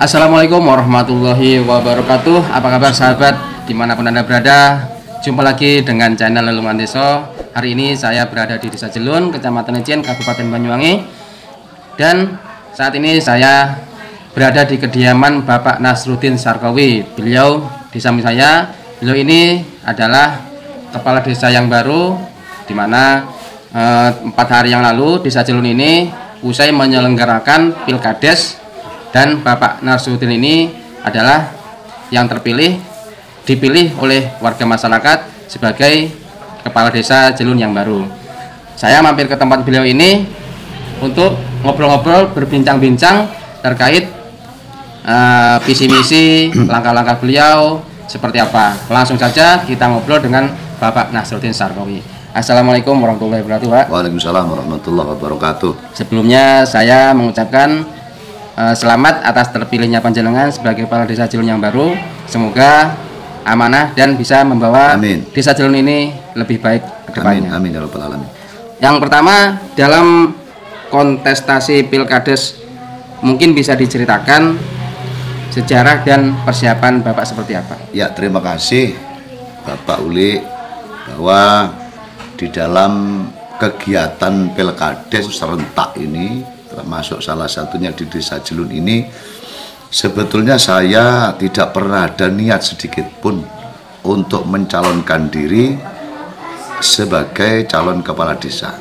Assalamualaikum warahmatullahi wabarakatuh. Apa kabar sahabat dimanapun Anda berada? Jumpa lagi dengan channel Lelungan Desa. Hari ini saya berada di Desa Jelun, Kecamatan Icin, Kabupaten Banyuwangi. Dan saat ini saya berada di kediaman Bapak Nasruddin Sarkawi. Beliau di samping saya. Beliau ini adalah kepala desa yang baru, di mana 4 hari yang lalu Desa Jelun ini usai menyelenggarakan Pilkades. Dan Bapak Nasruddin ini adalah yang dipilih oleh warga masyarakat sebagai kepala desa Jelun yang baru. Saya mampir ke tempat beliau ini untuk ngobrol-ngobrol, berbincang-bincang terkait visi misi, langkah-langkah beliau seperti apa. Langsung saja kita ngobrol dengan Bapak Nasruddin Sarkawi. Assalamualaikum warahmatullahi wabarakatuh, Pak. Waalaikumsalam warahmatullahi wabarakatuh. Sebelumnya saya mengucapkan selamat atas terpilihnya panjenengan sebagai kepala desa Jelun yang baru. Semoga amanah dan bisa membawa desa Jelun ini lebih baik ke depannya. Amin ya rabbal alamin. Yang pertama, dalam kontestasi Pilkades mungkin bisa diceritakan sejarah dan persiapan Bapak seperti apa? Ya, terima kasih Bapak Uli, bahwa di dalam kegiatan Pilkades serentak ini, termasuk salah satunya di Desa Jelun ini, sebetulnya saya tidak pernah ada niat sedikit pun untuk mencalonkan diri sebagai calon kepala desa.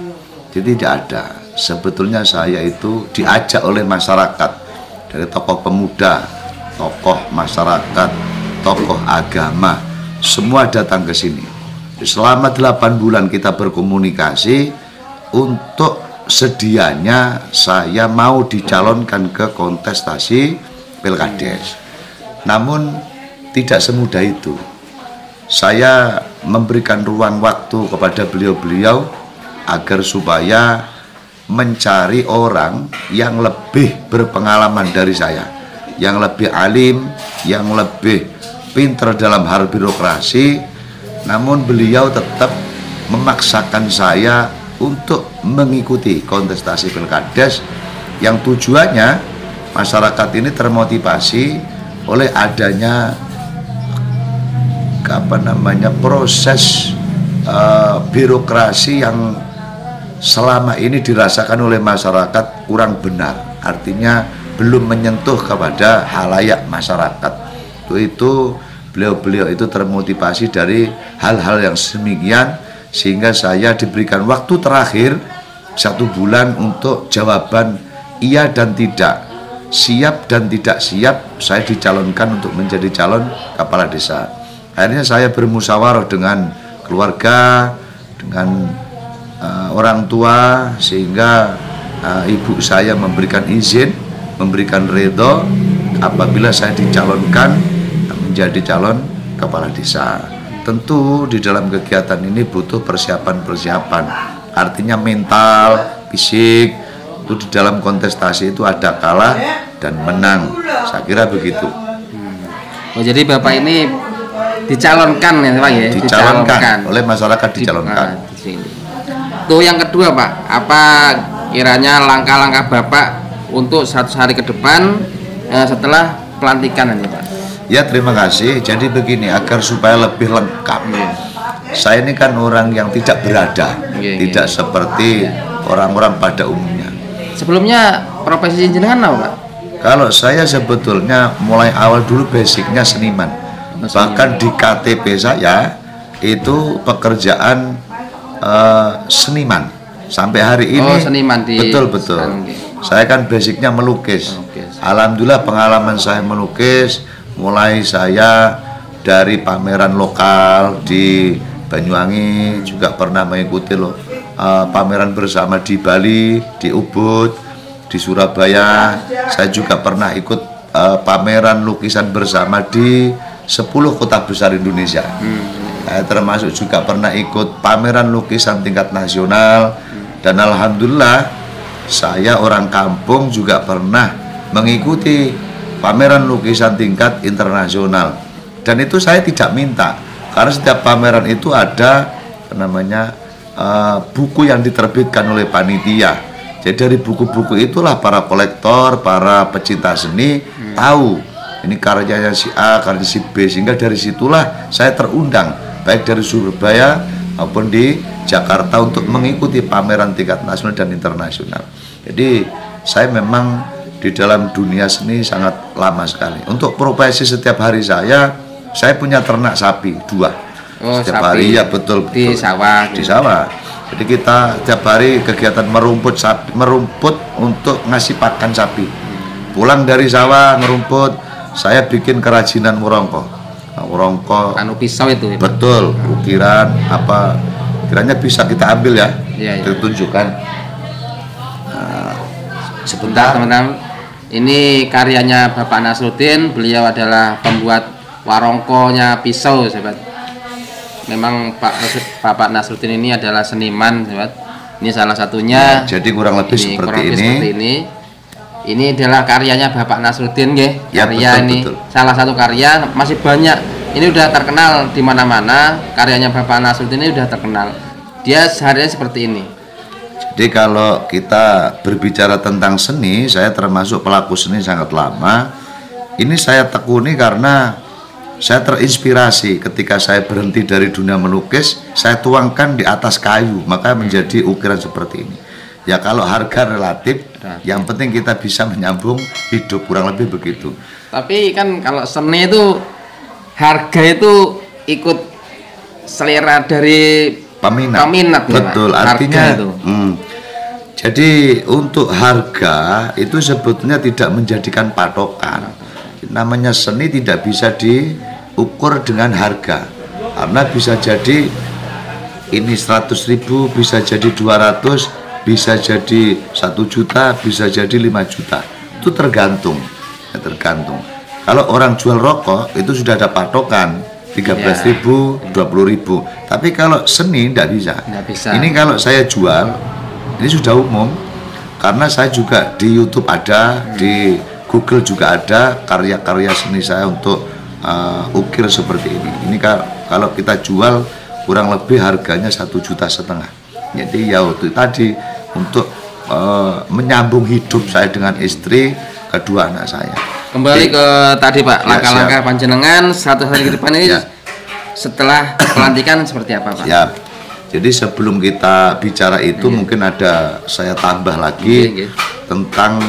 Jadi tidak ada. Sebetulnya saya itu diajak oleh masyarakat, dari tokoh pemuda, tokoh masyarakat, tokoh agama, semua datang ke sini. Selama 8 bulan kita berkomunikasi untuk sedianya saya mau dicalonkan ke kontestasi Pilkades. Namun tidak semudah itu. Saya memberikan ruang waktu kepada beliau-beliau agar supaya mencari orang yang lebih berpengalaman dari saya, yang lebih alim, yang lebih pintar dalam hal birokrasi. Namun beliau tetap memaksakan saya untuk mengikuti kontestasi Pilkades, yang tujuannya masyarakat ini termotivasi oleh adanya proses birokrasi yang selama ini dirasakan oleh masyarakat kurang benar, artinya belum menyentuh kepada halayak masyarakat. Itu beliau-beliau itu termotivasi dari hal-hal yang sedemikian, sehingga saya diberikan waktu terakhir 1 bulan untuk jawaban iya dan tidak, siap dan tidak siap saya dicalonkan untuk menjadi calon kepala desa. Akhirnya saya bermusyawarah dengan keluarga, dengan orang tua, sehingga ibu saya memberikan izin, memberikan ridho apabila saya dicalonkan menjadi calon kepala desa. Tentu di dalam kegiatan ini butuh persiapan-persiapan, artinya mental, fisik. Itu di dalam kontestasi itu ada kalah dan menang, saya kira begitu. Oh, jadi Bapak ini dicalonkan ya Pak ya? Dicalonkan oleh masyarakat, dicalonkan. Tuh yang kedua Pak, apa kiranya langkah-langkah Bapak untuk 100 hari ke depan setelah pelantikan ini Pak? Ya, terima kasih. Jadi begini, agar supaya lebih lengkap. Saya ini kan orang yang tidak berada, tidak seperti orang-orang pada umumnya. Sebelumnya profesi jenengan apa Pak? Kalau saya sebetulnya mulai awal dulu basicnya seniman. Bahkan di KTP saya itu pekerjaan seniman. Sampai hari ini seniman betul. Saya kan basicnya melukis. Alhamdulillah pengalaman saya melukis, mulai saya dari pameran lokal di Banyuwangi, juga pernah mengikuti pameran bersama di Bali, di Ubud, di Surabaya. Saya juga pernah ikut pameran lukisan bersama di 10 kota besar Indonesia. Termasuk juga pernah ikut pameran lukisan tingkat nasional. Dan alhamdulillah saya orang kampung juga pernah mengikuti pameran lukisan tingkat internasional. Dan itu saya tidak minta, karena setiap pameran itu ada buku yang diterbitkan oleh panitia. Jadi dari buku-buku itulah para kolektor, para pecinta seni tahu ini karyanya si A, karya si B, sehingga dari situlah saya terundang baik dari Surabaya maupun di Jakarta untuk mengikuti pameran tingkat nasional dan internasional. Jadi saya memang di dalam dunia seni sangat lama sekali. Untuk profesi setiap hari saya punya ternak sapi 2. Setiap sapi hari ya betul di sawah. Di sawah. Jadi kita setiap hari kegiatan merumput untuk ngasih pakan sapi. Pulang dari sawah ngerumput, saya bikin kerajinan murongko. Nah, murongko. Anu pisau itu. Betul, ukiran apa? Kiranya bisa kita ambil ya. Iya. Kita tunjukkan. Nah, Sebentar teman-teman. Ini karyanya Bapak Nasruddin. Beliau adalah pembuat warongkonya pisau, sahabat. Memang Bapak Nasruddin ini adalah seniman, sahabat. Ini salah satunya. Ya, jadi kurang lebih seperti ini. Ini adalah karyanya Bapak Nasruddin, nggih. Ya, Karya betul, ini betul. salah satu karya, masih banyak. Ini udah terkenal di mana-mana. Karyanya Bapak Nasruddin ini udah terkenal. Dia seharian seperti ini. Jadi kalau kita berbicara tentang seni, saya termasuk pelaku seni sangat lama. Ini saya tekuni karena saya terinspirasi ketika saya berhenti dari dunia melukis, saya tuangkan di atas kayu, maka menjadi ukiran seperti ini. Ya kalau harga relatif, yang penting kita bisa menyambung hidup, kurang lebih begitu. Tapi kan kalau seni itu harga itu ikut selera dari peminat ya, betul, Pak? artinya itu. Jadi untuk harga itu sebetulnya tidak menjadikan patokan. Namanya seni tidak bisa diukur dengan harga, karena bisa jadi ini 100.000, bisa jadi 200, bisa jadi 1 juta, bisa jadi 5 juta. Itu tergantung, ya, tergantung. Kalau orang jual rokok itu sudah ada patokan 13.000, 20.000. Tapi kalau seni tidak bisa. Ini kalau saya jual, ini sudah umum, karena saya juga di YouTube ada, di Google juga ada karya-karya seni saya untuk ukir seperti ini. Ini kalau kita jual kurang lebih harganya 1,5 juta. Jadi ya waktu tadi untuk menyambung hidup saya dengan istri, kedua anak saya. Kembali ke tadi Pak, langkah-langkah panjenengan 100 hari ke depan ini setelah pelantikan seperti apa Pak? Siap. Jadi sebelum kita bicara itu mungkin ada saya tambah lagi tentang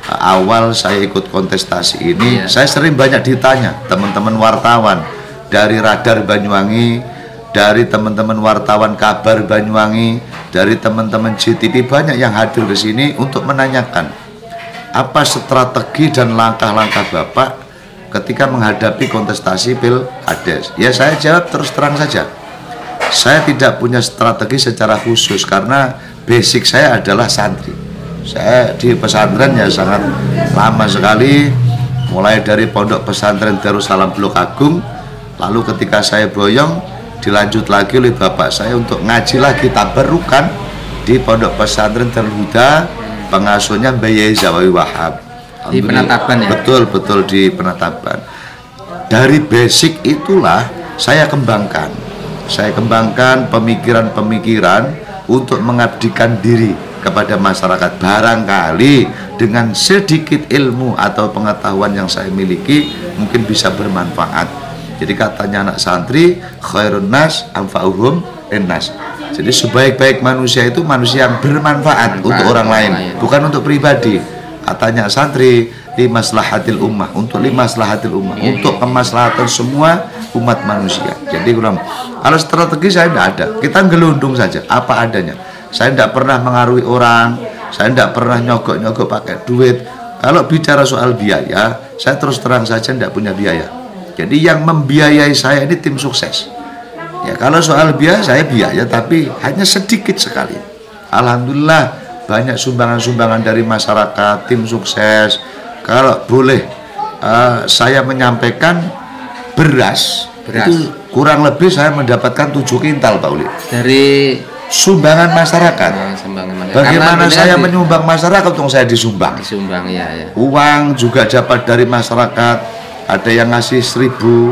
awal saya ikut kontestasi ini. Saya sering banyak ditanya teman-teman wartawan dari Radar Banyuwangi, dari teman-teman wartawan Kabar Banyuwangi, dari teman-teman JTV, banyak yang hadir ke sini untuk menanyakan apa strategi dan langkah-langkah Bapak ketika menghadapi kontestasi Pilkades. Ya saya jawab terus terang saja, saya tidak punya strategi secara khusus karena basic saya adalah santri. Saya di pesantren ya sangat lama sekali, mulai dari pondok pesantren Darussalam Blok Agung, lalu ketika saya boyong dilanjut lagi oleh bapak saya untuk ngaji lagi tabarukan di pondok pesantren Darul Huda, pengasuhnya Mbah Yai Zawawi Wahab di Penataban ya? Betul di Penataban. Dari basic itulah saya kembangkan pemikiran-pemikiran untuk mengabdikan diri kepada masyarakat. Barangkali dengan sedikit ilmu atau pengetahuan yang saya miliki mungkin bisa bermanfaat. Jadi katanya anak santri, khairun nas anfa'uhum linnas. Jadi sebaik-baik manusia itu manusia yang bermanfaat untuk orang lain, bukan untuk pribadi. Katanya santri, limaslahatil ummah, untuk limaslahatil ummah, untuk kemaslahatan semua umat manusia. Jadi kalau strategi saya tidak ada, kita gelundung saja apa adanya. Saya tidak pernah mengaruhi orang, saya tidak pernah nyogok-nyogok pakai duit. Kalau bicara soal biaya, saya terus terang saja tidak punya biaya. Jadi yang membiayai saya ini tim sukses. Ya kalau soal biaya, saya biaya tapi hanya sedikit sekali. Alhamdulillah banyak sumbangan-sumbangan dari masyarakat, tim sukses. Kalau boleh saya menyampaikan beras itu kurang lebih saya mendapatkan 7 kintal Pak Uli. Dari sumbangan masyarakat. Bagaimana saya menyumbang masyarakat untuk saya disumbang? Ya. Uang juga dapat dari masyarakat. Ada yang ngasih 1.000,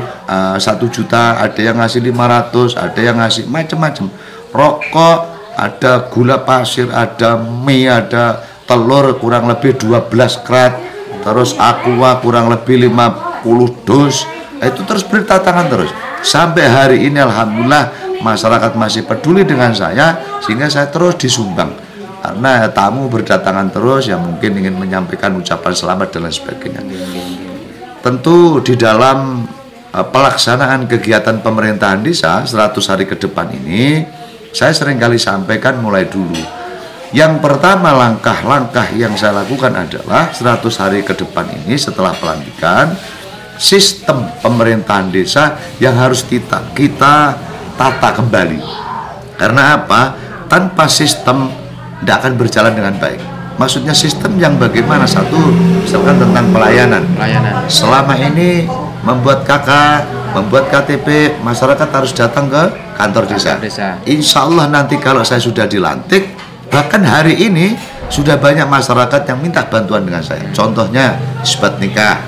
1 juta, ada yang ngasih 500, ada yang ngasih macam-macam. Rokok, ada gula pasir, ada mie, ada telur kurang lebih 12 krat, terus aqua kurang lebih 50 dus. Itu terus berdatangan terus. Sampai hari ini alhamdulillah masyarakat masih peduli dengan saya, sehingga saya terus disumbang. Karena tamu berdatangan terus yang mungkin ingin menyampaikan ucapan selamat dan lain sebagainya. Tentu di dalam pelaksanaan kegiatan pemerintahan desa 100 hari ke depan ini, saya seringkali sampaikan mulai dulu. Yang pertama, langkah-langkah yang saya lakukan adalah 100 hari ke depan ini setelah pelantikan, sistem pemerintahan desa yang harus kita tata kembali. Karena apa? Tanpa sistem tidak akan berjalan dengan baik. Maksudnya sistem yang bagaimana? Satu, misalkan tentang pelayanan. Selama ini membuat KK, membuat KTP, masyarakat harus datang ke kantor desa. Insya Allah nanti kalau saya sudah dilantik, bahkan hari ini sudah banyak masyarakat yang minta bantuan dengan saya. Contohnya isbat nikah.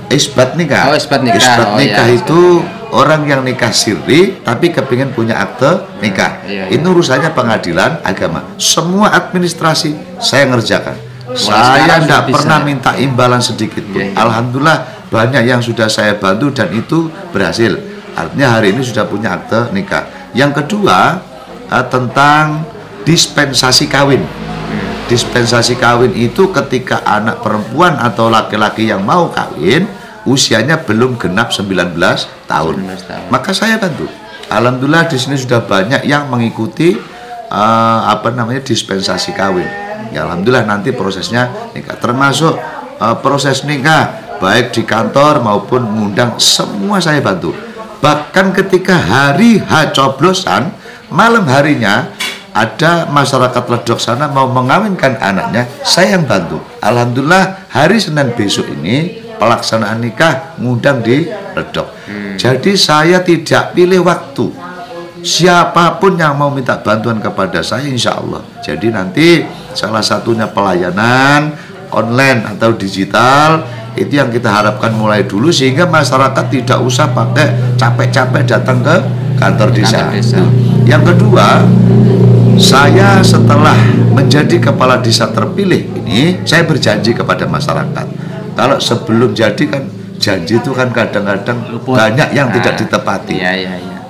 Isbat nikah. Isbat nikah itu orang yang nikah siri tapi kepingin punya akte nikah. Ini urusannya pengadilan agama. Semua administrasi saya ngerjakan. Saya tidak pernah minta imbalan sedikit pun. Alhamdulillah banyak yang sudah saya bantu dan itu berhasil. Artinya hari ini sudah punya akte nikah. Yang kedua tentang dispensasi kawin. Dispensasi kawin itu ketika anak perempuan atau laki-laki yang mau kawin usianya belum genap 19 tahun. Maka saya bantu. Alhamdulillah di sini sudah banyak yang mengikuti dispensasi kawin. Ya alhamdulillah nanti prosesnya nikah, termasuk proses nikah baik di kantor maupun mengundang, semua saya bantu. Bahkan ketika hari H coblosan, malam harinya ada masyarakat Ledok sana mau mengawinkan anaknya, saya yang bantu. Alhamdulillah hari Senin besok ini pelaksanaan nikah ngundang di Ledok. Jadi saya tidak pilih waktu. Siapapun yang mau minta bantuan kepada saya, insya Allah. Jadi nanti salah satunya pelayanan online atau digital, itu yang kita harapkan mulai dulu sehingga masyarakat tidak usah pakai capek-capek datang ke kantor desa. Yang kedua, saya setelah menjadi kepala desa terpilih ini, saya berjanji kepada masyarakat. Kalau sebelum jadi kan janji itu kan kadang-kadang banyak yang tidak ditepati.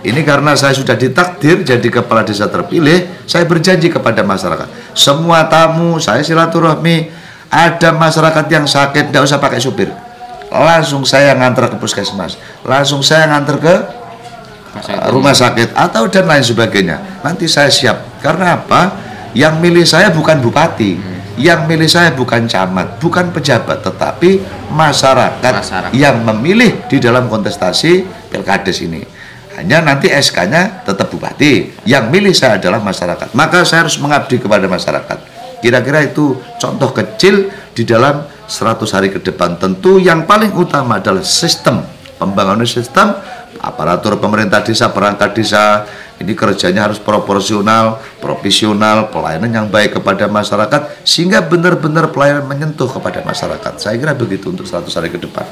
Ini karena saya sudah ditakdir jadi kepala desa terpilih, saya berjanji kepada masyarakat. Semua tamu saya silaturahmi, ada masyarakat yang sakit tidak usah pakai supir, langsung saya ngantar ke puskesmas, langsung saya ngantar ke rumah sakit atau dan lain sebagainya. Nanti saya siap. Karena apa? Yang milih saya bukan bupati, yang milih saya bukan camat, bukan pejabat, tetapi masyarakat yang memilih di dalam kontestasi Pilkades ini. Hanya nanti SK-nya tetap bupati, yang milih saya adalah masyarakat. Maka saya harus mengabdi kepada masyarakat. Kira-kira itu contoh kecil di dalam 100 hari ke depan. Tentu yang paling utama adalah sistem, pembangunan sistem, aparatur pemerintah desa, perangkat desa. Ini kerjanya harus proporsional, profesional, pelayanan yang baik kepada masyarakat, sehingga benar-benar pelayanan menyentuh kepada masyarakat. Saya kira begitu untuk 100 hari ke depan.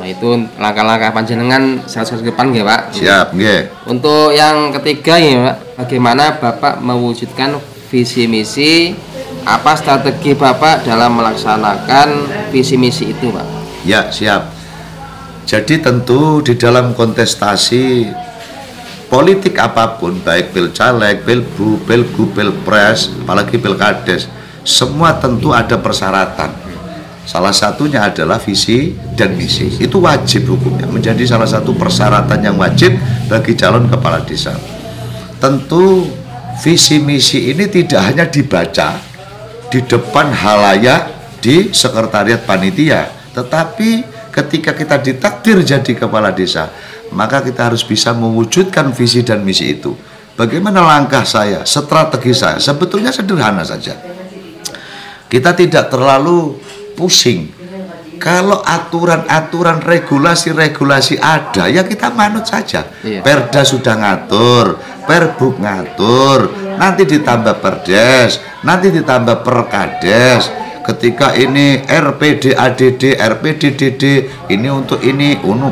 Nah, itu langkah-langkah panjenengan 100 hari ke depan ya Pak? Siap, nggih. Untuk yang ketiga ya Pak, bagaimana Bapak mewujudkan visi misi, apa strategi Bapak dalam melaksanakan visi misi itu Pak? Ya, siap. Jadi tentu di dalam kontestasi politik apapun, baik pilcaleg, pilbu, pilgub, pilpres, apalagi pilkades, semua tentu ada persyaratan. Salah satunya adalah visi dan misi. Itu wajib hukumnya, menjadi salah satu persyaratan yang wajib bagi calon kepala desa. Tentu visi misi ini tidak hanya dibaca di depan halayak di sekretariat panitia, tetapi ketika kita ditakdir jadi kepala desa, maka kita harus bisa mewujudkan visi dan misi itu. Bagaimana langkah saya, strategi saya? Sebetulnya sederhana saja. Kita tidak terlalu pusing. Kalau aturan-aturan, regulasi-regulasi ada, ya kita manut saja. Perda sudah ngatur, perbuk ngatur, nanti ditambah perdes, nanti ditambah perkades. Ketika ini RPD ADD, RPD DD, ini untuk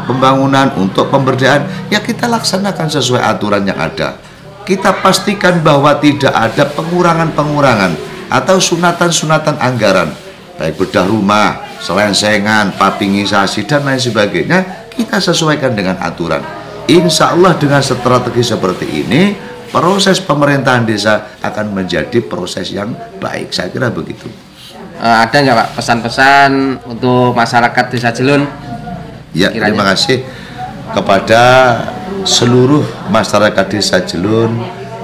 pembangunan, untuk pemberdayaan, ya kita laksanakan sesuai aturan yang ada. Kita pastikan bahwa tidak ada pengurangan-pengurangan. atau sunatan-sunatan anggaran, baik bedah rumah, selensengan, papingisasi dan lain sebagainya, kita sesuaikan dengan aturan. Insya Allah dengan strategi seperti ini, proses pemerintahan desa akan menjadi proses yang baik. Saya kira begitu. Ada nggak Pak pesan-pesan untuk masyarakat Desa Jelun? Ya, Kiranya. terima kasih kepada seluruh masyarakat Desa Jelun,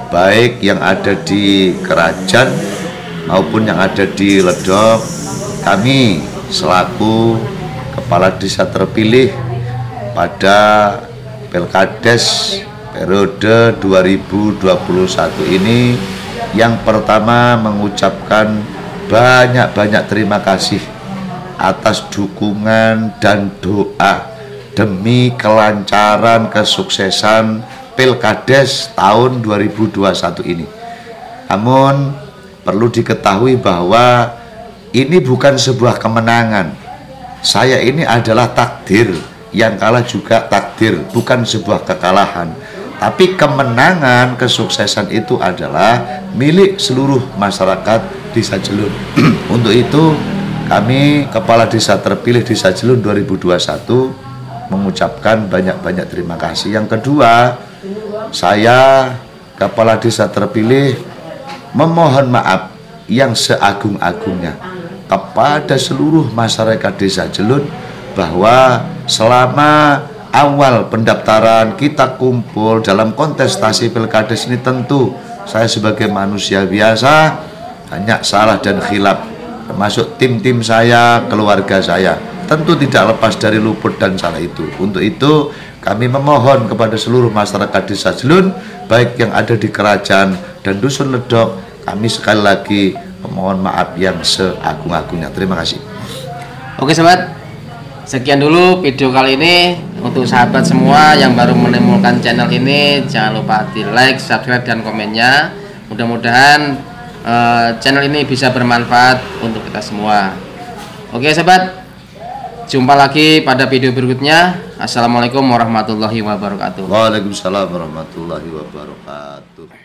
baik yang ada di Kerajaan maupun yang ada di Ledok. Kami selaku kepala desa terpilih pada Pilkades periode 2021 ini, yang pertama mengucapkan banyak-banyak terima kasih atas dukungan dan doa demi kelancaran kesuksesan Pilkades tahun 2021 ini. Namun perlu diketahui bahwa ini bukan sebuah kemenangan. Saya ini adalah takdir, yang kalah juga takdir, bukan sebuah kekalahan. Tapi kemenangan, kesuksesan itu adalah milik seluruh masyarakat Desa Jelun. Untuk itu kami kepala desa terpilih Desa Jelun 2021 mengucapkan banyak-banyak terima kasih. Yang kedua, saya kepala desa terpilih memohon maaf yang seagung-agungnya kepada seluruh masyarakat Desa Jelun, bahwa selama awal pendaftaran kita kumpul dalam kontestasi Pilkades ini, tentu saya sebagai manusia biasa banyak salah dan khilaf, termasuk tim-tim saya, keluarga saya, tentu tidak lepas dari luput dan salah itu. Untuk itu kami memohon kepada seluruh masyarakat Desa Jelun, baik yang ada di Kerajaan dan Dusun Ledok, kami sekali lagi memohon maaf yang seagung-agungnya. Terima kasih. Oke sahabat, sekian dulu video kali ini. Untuk sahabat semua yang baru menemukan channel ini, jangan lupa di like, subscribe, dan komennya. Mudah-mudahan channel ini bisa bermanfaat untuk kita semua. Oke sahabat, jumpa lagi pada video berikutnya. Assalamualaikum warahmatullahi wabarakatuh. Waalaikumsalam warahmatullahi wabarakatuh.